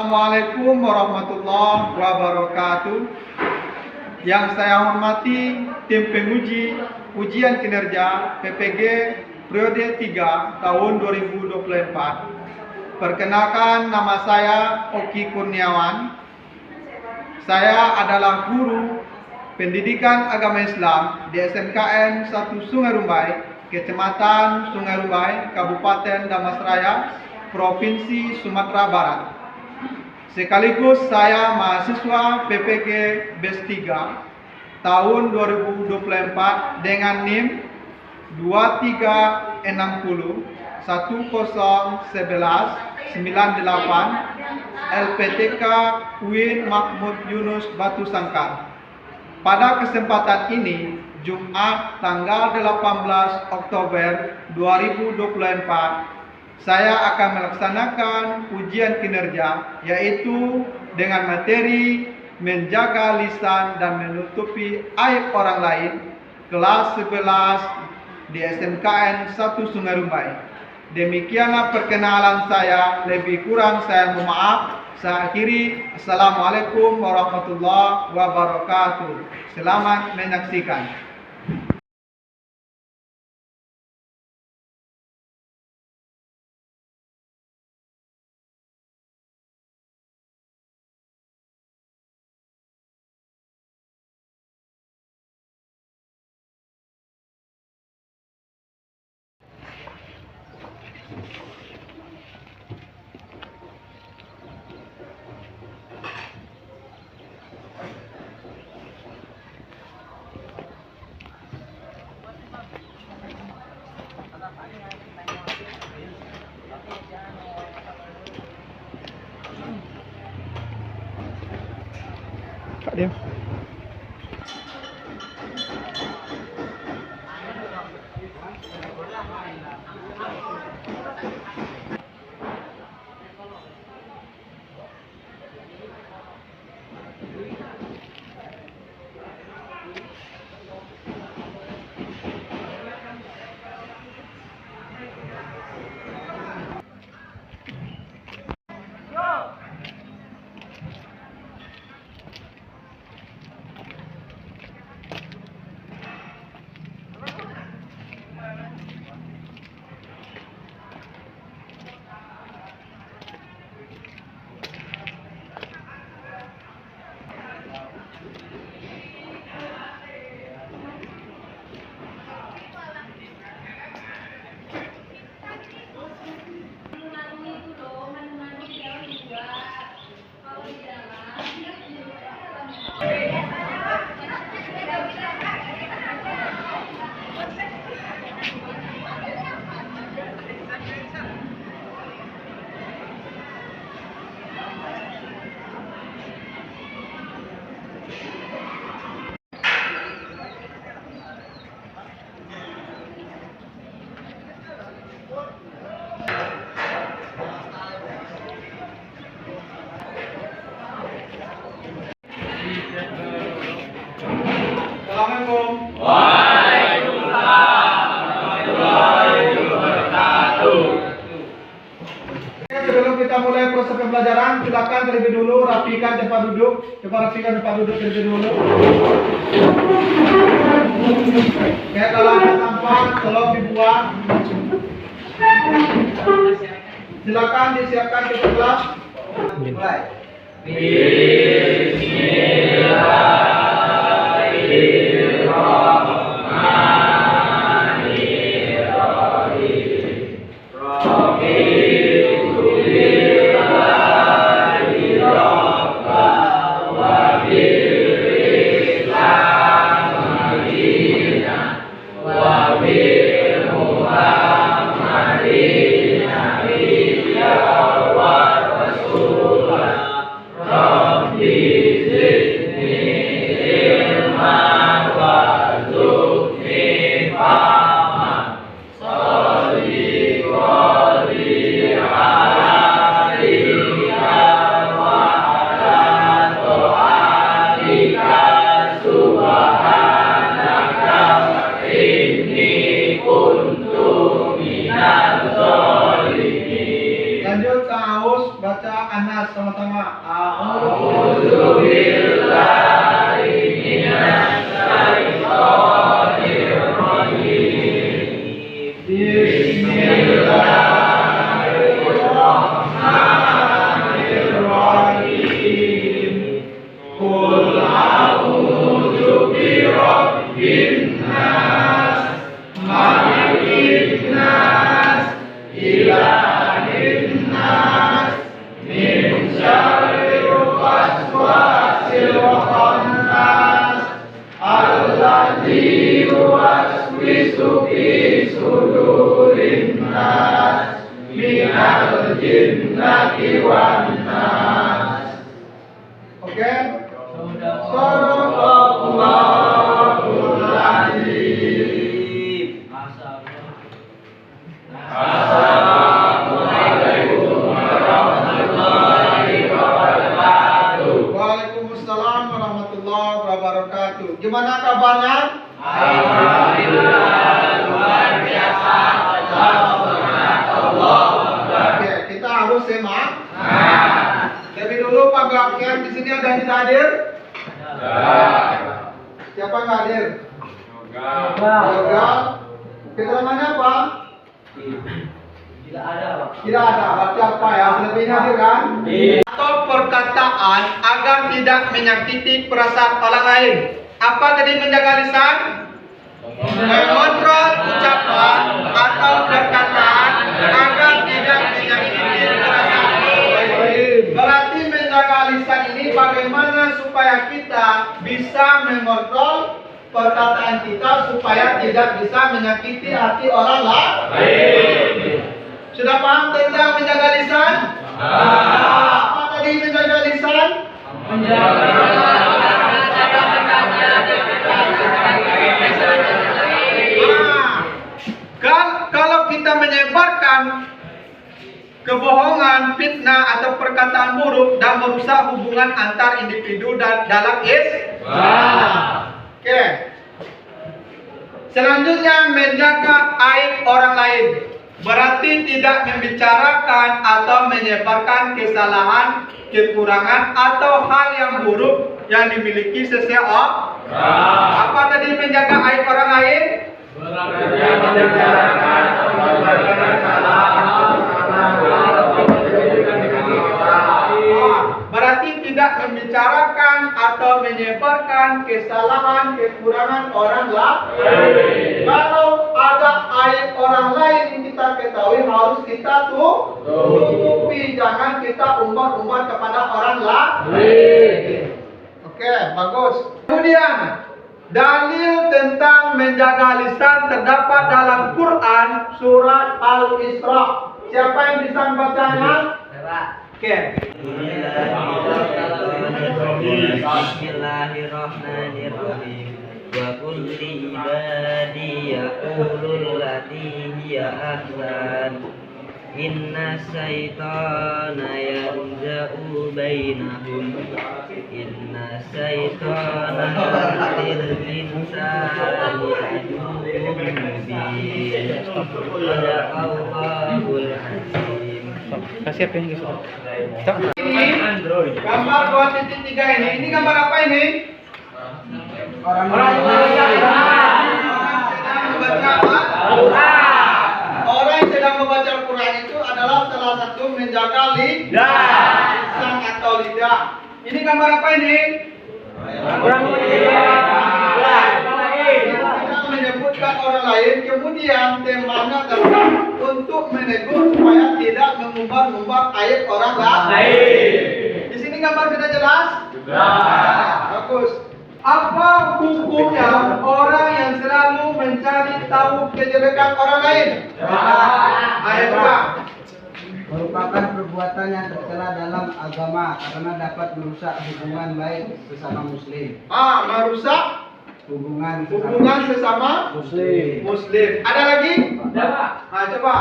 Assalamualaikum warahmatullahi wabarakatuh. Yang saya hormati tim penguji ujian kinerja PPG periode 3 tahun 2024. Perkenalkan, nama saya Oki Kurniawan. Saya adalah guru pendidikan agama Islam di SMKN 1 Sungai Rumbai, Kecamatan Sungai Rumbai, Kabupaten Damastraya, Provinsi Sumatera Barat. Sekaligus saya mahasiswa PPG BES 3 tahun 2024 dengan NIM 2360101198 LPTK UIN Mahmud Yunus Batu Sangkar. Pada kesempatan ini, Jumat tanggal 18 Oktober 2024, saya akan melaksanakan ujian kinerja, yaitu dengan materi menjaga lisan dan menutupi aib orang lain, kelas 11 di SMKN 1 Sungai Rumbai. Demikianlah perkenalan saya, lebih kurang saya mohon maaf. Saya akhiri. Assalamualaikum warahmatullahi wabarakatuh. Selamat menyaksikan. Kak dia. Assalamualaikum. Waalaikumsalam warahmatullahi wabarakatuh. Sebelum kita mulai proses pembelajaran, silakan terlebih dulu rapikan tempat duduk. Coba rapikan tempat duduk terlebih dulu. Oke, kalau ada sampah, tolong dibuang. Silakan disiapkan ke kelas. Mulai. Bismillahirrahmanirrahim. sama-sama. Bismillahirrahmanirrahim. Qul a'udzu birabbin nas, malikin nas, ilahin nas, min syarril waswasil khannas, alladzi yuwaswisu fi sudurin nas, minal jinnati wan nas. Oke? Shadaqallahul azim. Assalamualaikum warahmatullahi wabarakatuh. Waalaikumsalam warahmatullahi wabarakatuh. Gimana kabarnya? Alhamdulillah, luar biasa. Oke, kita harus semak. Lebih dulu pengertian di sini ada yang tidak hadir? Siapa yang nggak hadir? Yoga. Keterangannya apa? Tidak ada, Pak. Tidak ada. Berarti apa ya? Selebihnya hadir kan? Atau perkataan agar tidak menyakiti perasaan orang lain. Apa tadi menjaga lisan? Mengontrol ucapan atau perkataan agar tidak menyakiti perasaan orang lain. Berarti menjaga lisan ini bagaimana supaya kita bisa mengontrol perkataan kita supaya tidak bisa menyakiti hati orang lain. Sudah paham tentang menjaga lisan? Apa tadi menjaga lisan? Kalau kita menyebarkan kebohongan, fitnah atau perkataan buruk dan merusak hubungan antar individu dan dalam Islam. Oke. Selanjutnya menjaga aib orang lain. Berarti tidak membicarakan atau menyebarkan kesalahan, kekurangan atau hal yang buruk yang dimiliki seseorang. Apa tadi menjaga aib orang lain? Berarti tidak membicarakan atau menyebarkan kesalahan, kekurangan orang lain. Kalau ada aib orang lain yang kita ketahui harus kita tutupi, jangan kita umbar-umbar kepada orang lain. Oke, bagus. Kemudian dalil tentang menjaga lisan terdapat dalam Quran surat Al-Isra. Siapa yang bisa membacanya? Oke. Bismillahirrahmanirrahim. Wa qul li ibadi yaqulul lati hiya ahsan. Inna syaitana yanza'u bainahum. Inna syaitana lil insani aduwwun mubin. Sadaqallahul azim. Kasih apa yang gitu? Ini gambar 2.3 ini gambar apa ini? Orang sedang membaca Al-Quran. Orang yang sedang membaca Al-Quran itu adalah salah satu menjaga lisan atau lidah. Ini gambar apa ini? Orang kita menyebutkan orang lain, kemudian temanya adalah untuk menegur supaya tidak mengumbar-umbar aib orang lain. Di sini gambar sudah jelas? Bagus. Apa hukumnya orang yang selalu mencari tahu kejelekan orang lain? Ayat 2. Merupakan perbuatan yang tercela dalam agama karena dapat merusak hubungan baik sesama muslim. Merusak Hubungan sesama Muslim. Ada lagi? Coba.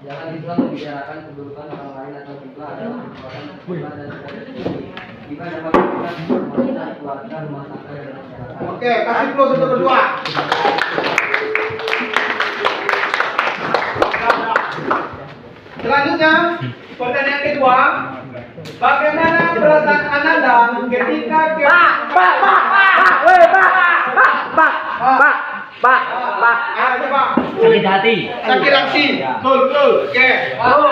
Jangan selalu membicarakan keburukan orang lain atau juga adalah perbuatan tercela dan tidak terpuji. Jika dapat merusak keluarga, rumah tangga dan masyarakat. Oke, kasih close untuk berdua. Selanjutnya, pertanyaan kedua, Bagaimana perasaan Ananda ketika Sakit hati. sakit hati? Betul. Oke. Mau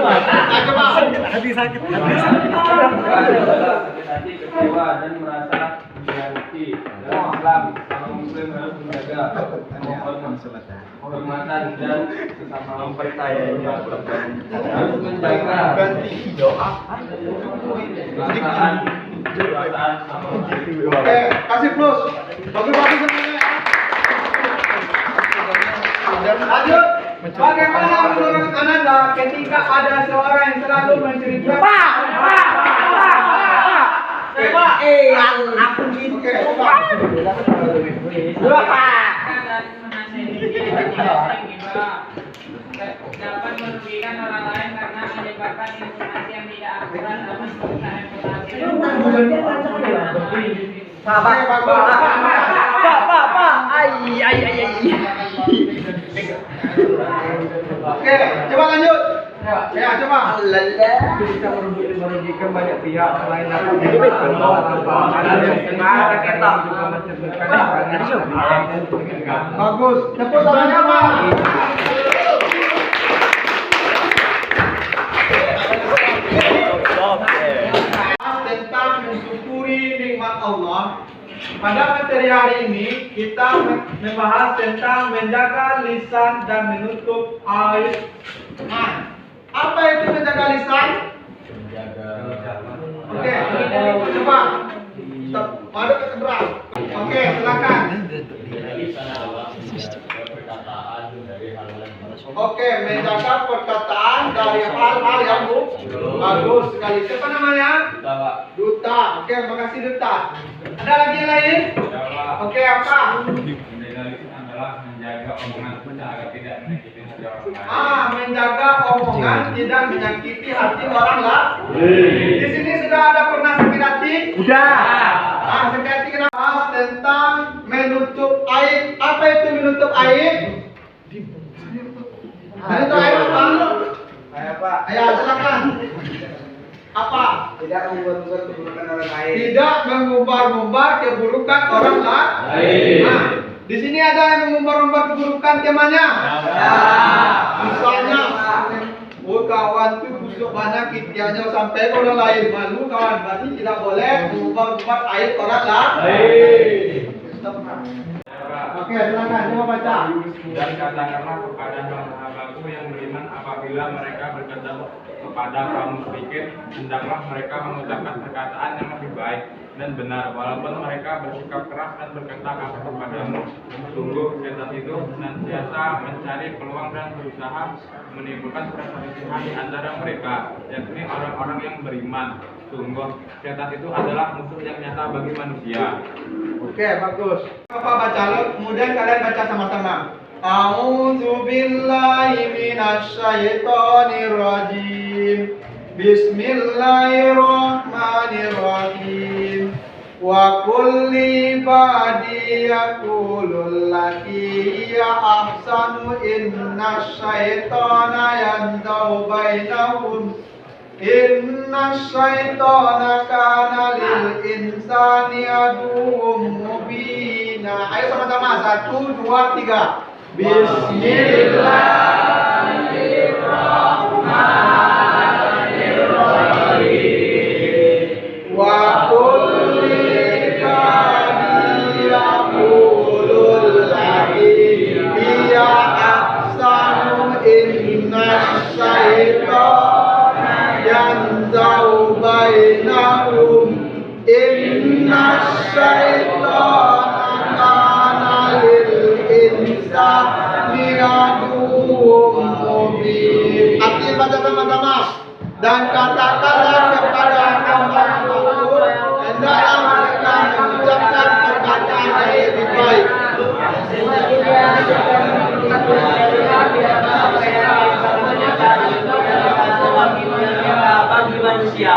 Coba. Sakit hati, kecewa dan merasa dihati. Dalam Islam, seorang muslim harus menjaga kehormatan dan sesama mempercayai harus menjaga perasaan sama Oke, kasih plus. Bagus semuanya. Lanjut. Bagaimana menurut Ananda ketika ada seorang yang selalu menceritakan aku gitu. Oke, dapat merugikan orang lain karena menyebarkan informasi yang tidak akurat atau merugikan Oke, coba lanjut. Ya, coba. bisa merugikan banyak pihak selain dapat menyebabkan orang yang juga mencerminkan Bagus. Tepuk tangannya, Pak. Tentang mensyukuri nikmat Allah. Pada materi hari ini kita membahas tentang menjaga lisan dan menutup aib. Apa itu menjaga lisan? Oke, coba. Stop. Madu ke seberang. Oke, silakan. Oke, menjaga perkataan dari hal-hal yang bagus sekali. Siapa namanya? Duta. Oke, makasih Duta. Ada lagi yang lain? Oke, apa? Adalah menjaga omongan kita agar tidak menyakiti hati orang lain. Menjaga omongan tidak menyakiti hati orang lain. Di sini sudah ada pernah sakit hati? Udah. Sakit hati kenapa? Tentang menutup aib. Apa itu menutup aib? Menutup aib apa? Apa? Ayo silakan. Apa? tidak membuat-buat keburukan orang lain. Tidak mengumbar-umbar keburukan orang lain. Di sini ada yang mengumbar-umbar keburukan temanya. Misalnya, kawan tuh busuk banyak kitiannya sampai orang lain malu kawan. Berarti tidak boleh mengumbar-umbar aib orang lain. Oke, silakan coba baca. Dan katakanlah kepada hamba-hambaku yang beriman apabila mereka berkata kepada kaum musyrikin, hendaklah mereka mengucapkan perkataan yang lebih baik dan benar, walaupun mereka bersikap keras dan berkata kasar kepadamu. Sungguh setan itu senantiasa mencari peluang dan berusaha menimbulkan perselisihan di antara mereka, yakni orang-orang yang beriman. Sungguh setan itu adalah musuh yang nyata bagi manusia. Oke, bagus. Bapak baca, kemudian kalian baca sama-sama. A'udzu billahi minasyaitonir rajim. Bismillahirrahmanirrahim. Wa kulli ibadi yaqulul lati hiya ahsanu inna syaitana yanzaw bainahum. Inna syaitana kana lil insani aduwwum mubina. Ayo sama-sama, 1, 2, 3. Bismillahirrahmanirrahim. Wa kulli ibadi yaqulul lati hiya ahsanu inna syaitana yanzau bainahum. Inna syaitana kana lil insani aduwwum mubin. Artinya baca sama-sama. Dan katakanlah kepada hamba-hambaku, hendaklah mereka mengucapkan perkataan yang lebih baik. Bagi manusia.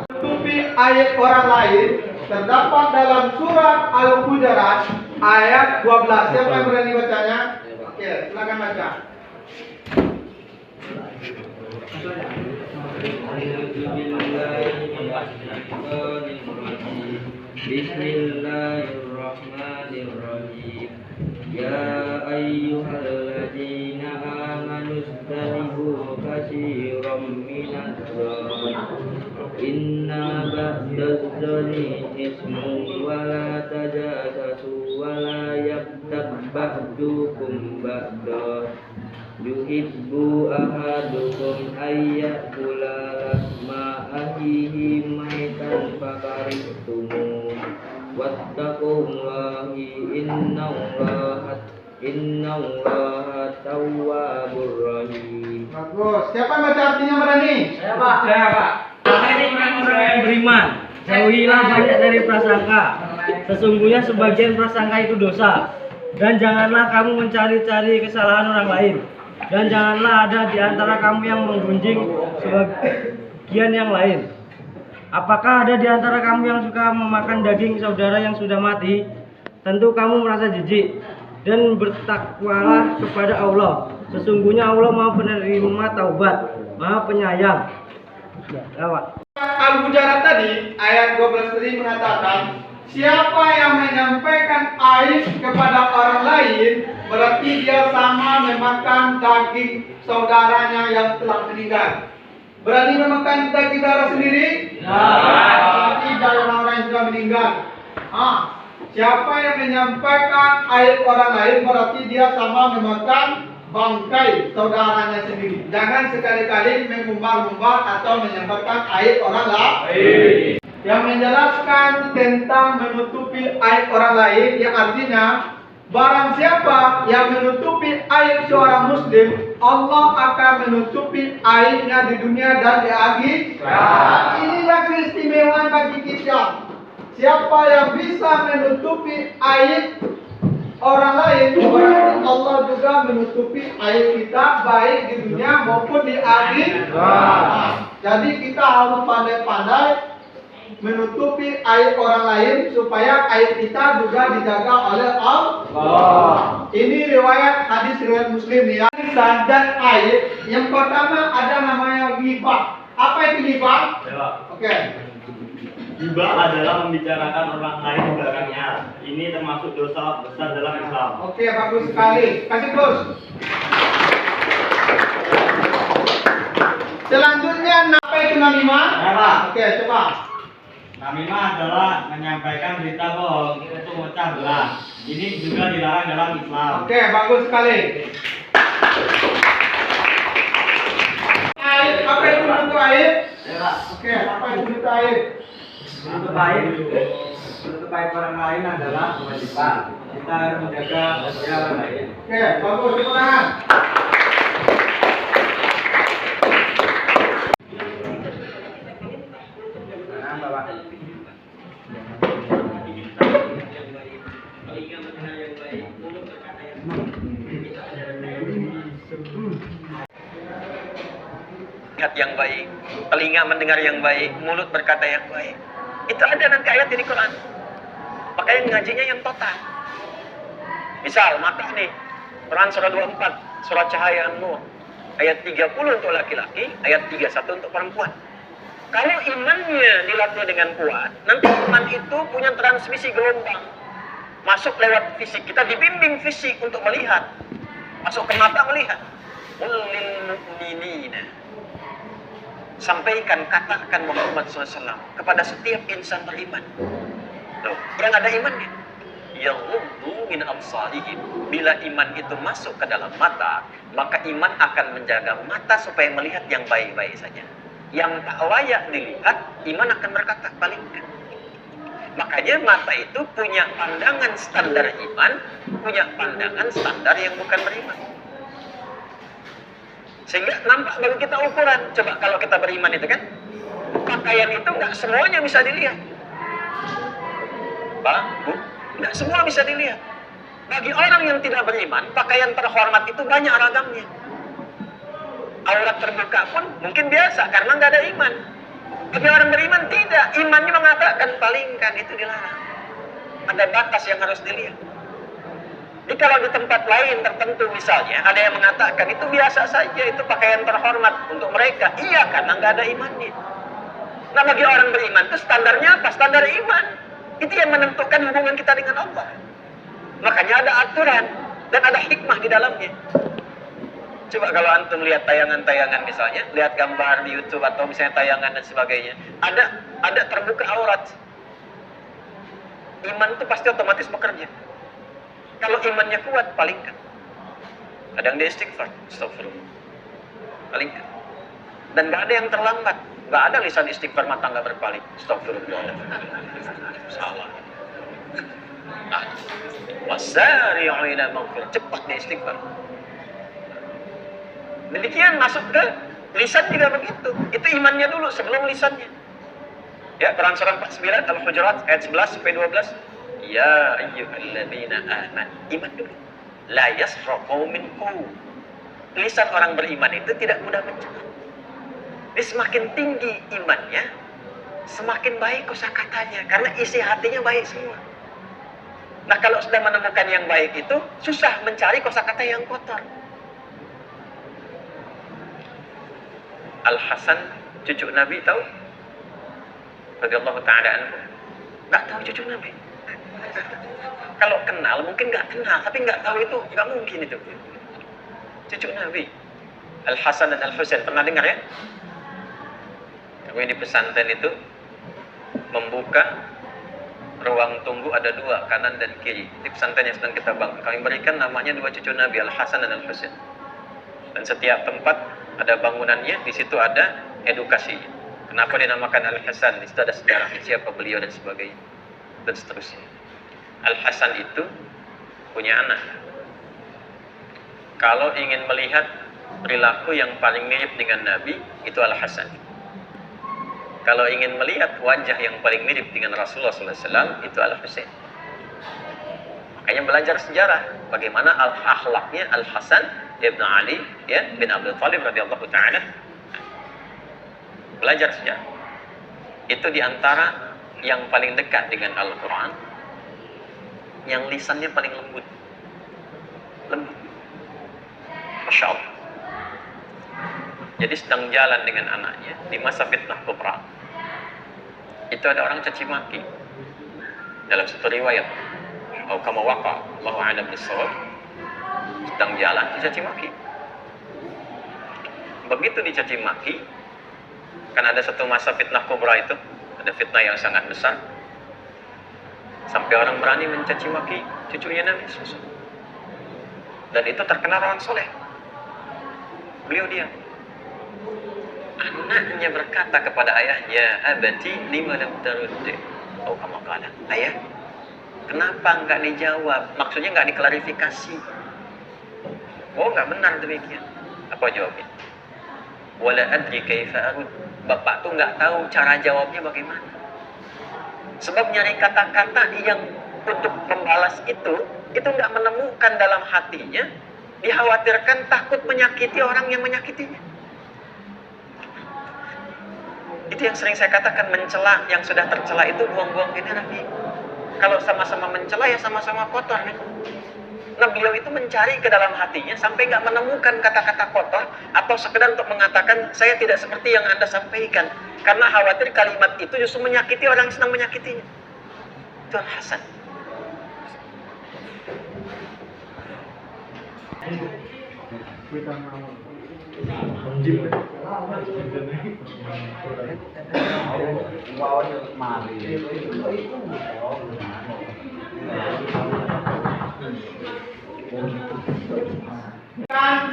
Menutupi aib orang lain terdapat dalam surat Al-Hujurat ayat 12. Siapa yang berani bacanya? Oke, silakan baca. Bismillahirrahmanirrahim. Ya ayyuhalladzina amanu istanibu katsiran minadh dhanni inna ba'dadh-dhanni ismun wa la tajassasu wa la yabtab ba'dukum ba'da yuhibbu ahadukum ayyakula lahma akhihi maitan fakarihtumu wattaqullahi innallaha tawwabur rahim. Bagus. Siapa yang baca artinya berani? Saya Pak. Hai orang-orang yang beriman, jauhilah banyak dari prasangka. Sesungguhnya sebagian prasangka itu dosa. Dan janganlah kamu mencari-cari kesalahan orang lain. Dan janganlah ada di antara kamu yang menggunjing sebagian yang lain. Apakah ada di antara kamu yang suka memakan daging saudara yang sudah mati? Tentu kamu merasa jijik. Dan bertakwalah kepada Allah. Sesungguhnya Allah Maha penerima taubat, Maha penyayang. Al-Hujarat tadi, ayat 12 tadi mengatakan, siapa yang menyampaikan aib kepada orang lain, berarti dia sama memakan daging saudaranya yang telah meninggal. Berani memakan daging darah sendiri? Berarti dari orang-orang yang sudah meninggal. Siapa yang menyampaikan aib orang lain, berarti dia sama memakan bangkai saudaranya sendiri. Jangan sekali-kali mengumbar-umbar atau menyampaikan aib orang lain. Yang menjelaskan tentang menutupi aib orang lain, yang artinya barang siapa yang menutupi aib seorang muslim, Allah akan menutupi aibnya di dunia dan di akhirat. Inilah keistimewaan bagi kita. Siapa yang bisa menutupi aib orang lain, berarti Allah juga menutupi aib kita baik di dunia maupun di akhirat. Jadi kita harus pandai-pandai menutupi aib orang lain supaya aib kita juga dijaga oleh Allah. Ini riwayat hadis riwayat Muslim ya. Dan aib yang pertama ada namanya ghibah. Apa itu ghibah? Oke. Ghibah adalah membicarakan orang lain di belakangnya. Ini termasuk dosa besar dalam Islam. Oke, bagus sekali. Kasih terus. Selanjutnya, apa itu namimah? Oke, coba. Namimah adalah menyampaikan berita bohong untuk memecah belah. Ini juga dilarang dalam Islam. Oke, bagus sekali. Aib, apa itu bentuk aib? Oke, apa itu bentuk aib? Untuk baik orang lain adalah kewajiban. Kita harus menjaga rahasia orang lain. Oke, bagus, tepuk tangan. Lihat yang baik, telinga mendengar yang baik, mulut berkata yang baik. Itu ada nanti ayat di Quran. Makanya ngajinya yang total. Misal mata nih, Quran surah 24, surah Cahaya An-Nur, ayat 30 untuk laki-laki, ayat 31 untuk perempuan. Kalau imannya dilatih dengan kuat, nanti iman itu punya transmisi gelombang. Masuk lewat fisik, kita dibimbing fisik untuk melihat. Masuk ke mata melihat. Ulil mu'minina. Sampaikan, katakan Muhammad SAW kepada setiap insan beriman. Loh, yang ada imannya. Yaghuddu min absarihim. Bila iman itu masuk ke dalam mata, maka iman akan menjaga mata supaya melihat yang baik-baik saja. Yang tak layak dilihat, iman akan berkata, palingkan. Makanya mata itu punya pandangan standar iman, punya pandangan standar yang bukan beriman. Sehingga nampak bagi kita ukuran. Coba kalau kita beriman itu kan, pakaian itu nggak semuanya bisa dilihat. Pak, Bu, nggak semua bisa dilihat. Bagi orang yang tidak beriman, pakaian terhormat itu banyak ragamnya. Aurat terbuka pun mungkin biasa karena nggak ada iman. Bagi orang beriman tidak, imannya mengatakan palingkan, itu dilarang. Ada batas yang harus dilihat. Jadi kalau di tempat lain tertentu misalnya ada yang mengatakan itu biasa saja, itu pakaian terhormat untuk mereka. Iya, karena nggak ada imannya. Nah, bagi orang beriman itu standarnya apa? Standar iman. Itu yang menentukan hubungan kita dengan Allah. Makanya ada aturan dan ada hikmah di dalamnya. Coba kalau antum lihat tayangan-tayangan misalnya, lihat gambar di YouTube atau misalnya tayangan dan sebagainya, ada terbuka aurat. Iman itu pasti otomatis bekerja. Kalau imannya kuat, palingkan. Kadang dia istighfar, astagfirullah. Palingkan. Dan nggak ada yang terlambat. Nggak ada lisan istighfar mata nggak berpaling. Astagfirullah. Salah. Wasari'u ila maghfirah. Cepat dia istighfar. Demikian masuk ke lisan juga begitu. Itu imannya dulu sebelum lisannya. Ya, Quran surah 49 Al-Hujurat ayat 11 sampai 12. Ya ayyuhalladzina amanu. Iman dulu. La yasra qaumin qaum. Lisan orang beriman itu tidak mudah mencela. Dia semakin tinggi imannya, semakin baik kosakatanya karena isi hatinya baik semua. Nah, kalau sudah menemukan yang baik itu susah mencari kosakata yang kotor. Al-Hasan, cucu Nabi, tahu? Radhiyallahu ta'ala anhu. Nggak tahu cucu Nabi. Kalau kenal, mungkin nggak kenal, tapi nggak tahu itu, nggak mungkin itu. Cucu Nabi. Al-Hasan dan Al-Husain, pernah dengar ya? Kami di pesantren itu membuka ruang tunggu ada dua, kanan dan kiri. Di pesantren yang sedang kita bangun, kami berikan namanya dua cucu Nabi, Al-Hasan dan Al-Husain. Dan setiap tempat ada bangunannya, di situ ada edukasi. Kenapa dinamakan Al-Hasan? Di situ ada sejarahnya, siapa beliau dan sebagainya, dan seterusnya. Al-Hasan itu punya anak. Kalau ingin melihat perilaku yang paling mirip dengan Nabi, itu Al-Hasan. Kalau ingin melihat wajah yang paling mirip dengan Rasulullah SAW, itu Al-Husain. Makanya belajar sejarah bagaimana akhlaknya Al-Hasan ibn Ali ya bin Abi Thalib radhiyallahu ta'ala. Belajar sejarah. Itu diantara yang paling dekat dengan Al-Quran, yang lisannya paling lembut. Lembut. Masya Allah. Jadi sedang jalan dengan anaknya di masa fitnah kubra. Itu ada orang caci maki. Dalam satu riwayat, atau kama waqa, Allahu a'lam bis-shawab, sedang jalan dicaci maki. Begitu dicaci maki, kan ada satu masa fitnah kubra itu, ada fitnah yang sangat besar. Sampai orang berani mencaci maki cucunya Nabi SAW. Dan itu terkenal orang soleh. Beliau diam. Anaknya berkata kepada ayahnya, abati lima lam taruddi. Oh, kamu kata, ayah, kenapa enggak dijawab? Maksudnya enggak diklarifikasi. Oh, enggak benar demikian. Apa jawabnya? Wala adri kaifa arud. Bapak tuh enggak tahu cara jawabnya bagaimana. Sebab nyari kata-kata yang untuk membalas itu enggak menemukan dalam hatinya. Dikhawatirkan takut menyakiti orang yang menyakitinya. Itu yang sering saya katakan, mencela yang sudah tercela itu buang-buang energi. Kalau sama-sama mencela ya sama-sama kotor kan. Nah, beliau itu mencari ke dalam hatinya sampai nggak menemukan kata-kata kotor atau sekedar untuk mengatakan saya tidak seperti yang Anda sampaikan. Karena khawatir kalimat itu justru menyakiti orang yang sedang menyakitinya. Itu Al-Hasan. Kita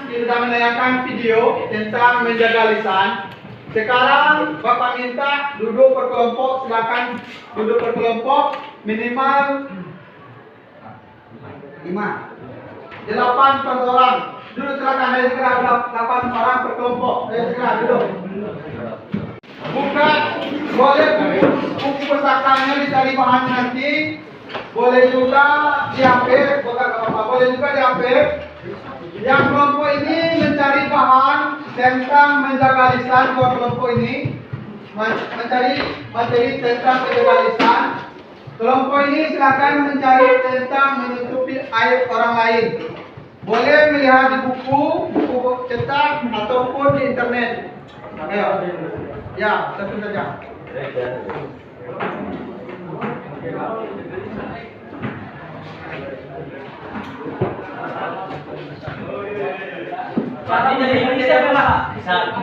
sudah menayangkan video tentang menjaga lisan. Sekarang Bapak minta duduk berkelompok, silakan duduk berkelompok minimal 8 per orang. Duduk silakan, ayo segera 8 orang per kelompok. Ayo segera duduk. Buka, boleh buku pusakanya dicari bahan nanti. Boleh juga diambil, bukan apa-apa, boleh juga diambil. Yang kelompok ini mencari bahan tentang menjaga lisan. Kelompok ini mencari materi tentang menjaga lisan. Kelompok ini silakan mencari tentang menutupi aib orang lain. Boleh melihat di buku cetak ataupun di internet. Ayo. Ya, tentu saja.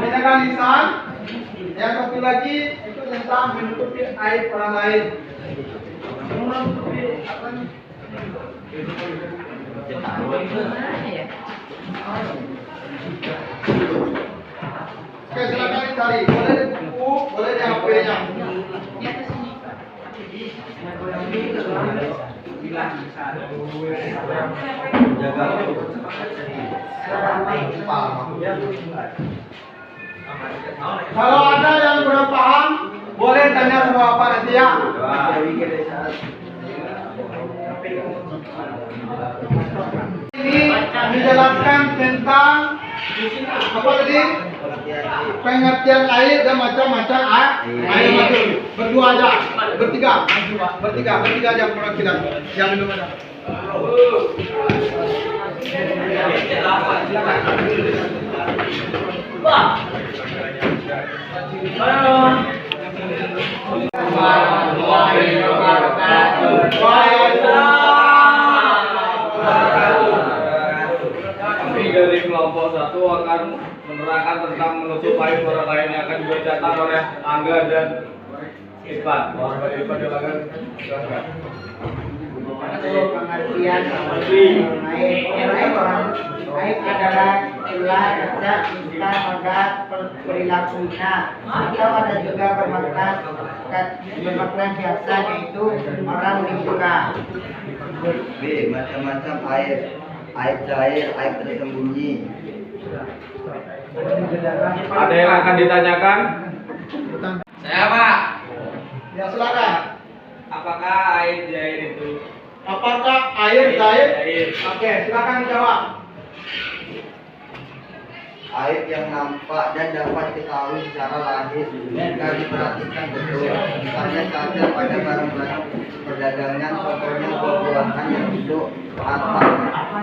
Menjaga lisan. Yang satu lagi itu tentang menutupi aib orang lain. Menutupi apa nih? Oke, silakan dicari. Boleh di buku, boleh di HP-nya. Kalau ada yang kurang paham, boleh tanya sama Bapak nanti ya. Ini menjelaskan tentang apa tadi? Pengertian air dan macam-macam air macam. Berdua aja, bertiga aja perwakilan. Yang minum aja. Kami dari kelompok 1 akan menerangkan tentang menutup aib orang lain yang akan dibacakan oleh Angga dan Ivan. Ivan silakan. Pengertian aib adalah celah, cacat, dusta, noda, perilaku hina, atau ada juga bermakna biasa, yaitu orang dibuka. B. Macam-macam aib. Aib cair, aib tersembunyi. Ada yang akan ditanyakan? Saya Pak, Ya silakan. apakah air jair itu? Apakah air gaib? Oke, silakan dijawab. Aib yang nampak dan dapat diketahui secara lahir jika diperhatikan betul. Misalnya cacat pada barang-barang perdagangan, contohnya buah-buahan yang hidup atau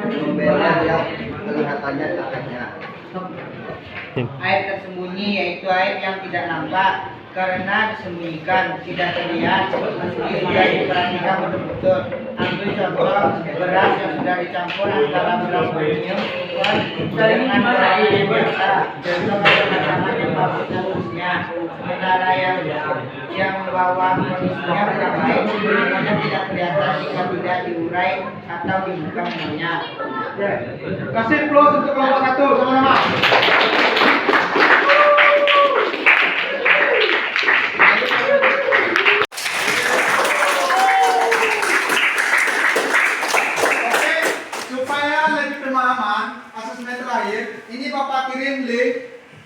membeler yang kelihatannya cacatnya. Aib tersembunyi yaitu aib yang tidak nampak karena disembunyikan, tidak terlihat, meski tidak diperhatikan betul-betul. Ambil contoh beras yang sudah dicampur antara beras premium dengan beras yang biasa, contoh macam-macam yang bagus dan terusnya. Sementara yang bawah kondisinya kurang baik, semuanya tidak kelihatan jika tidak diurai atau dibuka semuanya. Kasih plus untuk kelompok 1 sama-sama. Oke, supaya lebih pemahaman asesmen terakhir, ini Bapak kirim link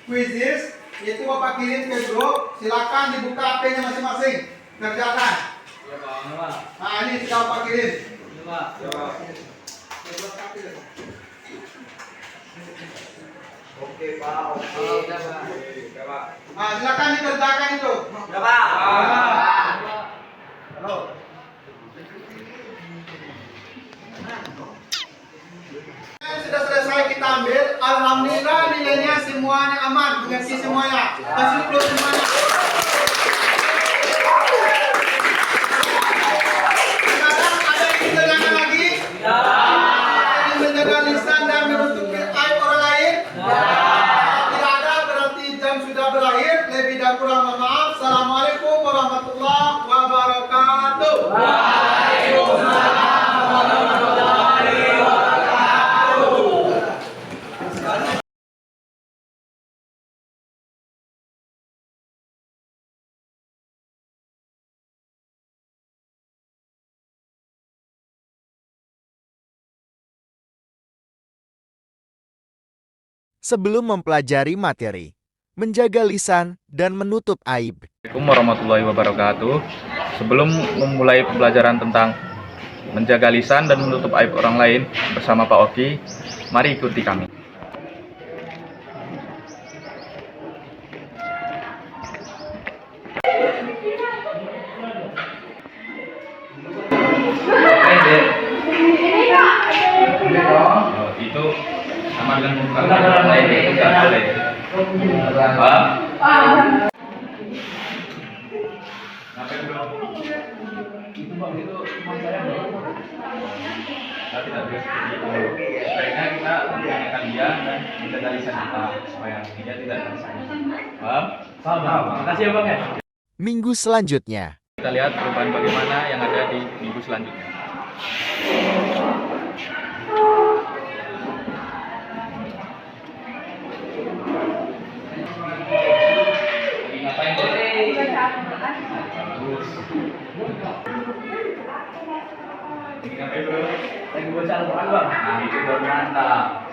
quizzes, yaitu Bapak kirim ke grup. Silakan dibuka HP-nya masing-masing. Kerjakan. Nah, ini sudah Bapak kirim. Oke Pak, oke. Nah, silakan dikerjakan itu. Halo. Sudah selesai kita ambil. Alhamdulillah nilainya semuanya aman, mengerti semuanya. Kasih plus semuanya. Sekarang ada yang dikerjakan lagi? Yang menjaga lisan dan menutupi aib orang lain? Tidak ada, berarti jam sudah berakhir. Lebih dan kurang mohon maaf. Assalamualaikum warahmatullahi wabarakatuh. Sebelum mempelajari materi, menjaga lisan dan menutup aib. Assalamualaikum warahmatullahi wabarakatuh. Sebelum memulai pembelajaran tentang menjaga lisan dan menutup aib orang lain bersama Pak Oki, mari ikuti kami. sama dengan membuka orang lain itu nggak boleh. Paham? Ngapain bro? Itu bang itu masalahnya bro. Kita tidak boleh seperti itu. Sebaiknya kita mengingatkan dia dan menjaga lisan kita supaya dia tidak tersayang. Paham? Paham. Makasih ya bang ya. Minggu selanjutnya. Kita lihat perubahan bagaimana yang ada di minggu selanjutnya. Ngapain bro? Bagus. Ngapain bro? Lagi baca Al-Quran bang. Nah itu baru mantap.